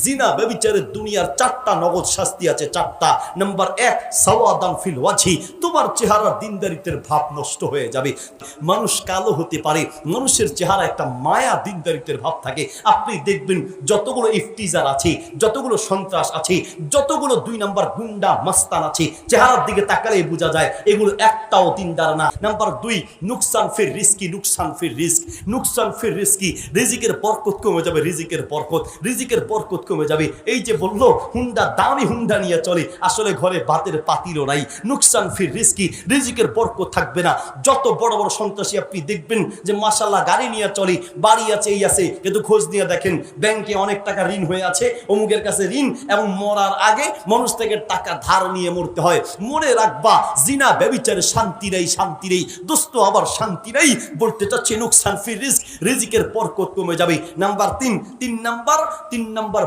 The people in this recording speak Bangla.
জিনা ব্যভিচারের দুনিয়ার 4টা নগদ শাস্তি আছে, 4টা। নাম্বার 1, সাওয়াদান ফিল ওয়াজহি, তোমার চেহারার দিনদারিত্বের ভাব নষ্ট হয়ে যাবে। মানুষ কালো হতে পারে, মানুষের চেহারা একটা মায়া দিনদারিত্বের ভাব থাকে। আপনি দেখবেন যতগুলো ইফতিজার আছে, যতগুলো সন্ত্রাস আছে, যতগুলো 2 নাম্বার গুন্ডা মাস্তান আছে, চেহারার দিকে তাকালে বোঝা যায় এগুলো একটাও দিনদার না। নাম্বার 2, নুকসান ফির রিস্কি, নুকসান ফির রিস্ক, নুকসান ফির রিস্কি, রিজিকের বরকত কমে যাবে, রিজিকের বরকত, রিজিকের বরকত কমে যাবে। এই যে বললো হুন্ডা, দামি হুন্ডা নিয়ে চলে, আসলে ঘরে ভাতের পাতিলও নাই। নুকসান ফির রিস্কি, রিজিকের বরকত থাকবে না। যত বড় বড় সন্ত্রাসী আপনি দেখবেন যে মাশাআল্লাহ গাড়ি নিয়ে চলে, বাড়ি আছে, এই আছে, কিন্তু খোঁজ নিয়ে দেখেন ব্যাংকে অনেক টাকা ঋণ হয়ে আছে, অমুকের কাছে ঋণ, এবং মরার আগে মানুষ থেকে টাকা ধার নিয়ে মরতে হয়। মনে রাখবা, জিনা ব্যভিচারে শান্তি নেই, শান্তি নেই দোস্ত, আবার শান্তি নেই। বলতে চাচ্ছি নুকসান ফির রিস্ক, রিজিকের বরকত কমে যাবে। Number 3 number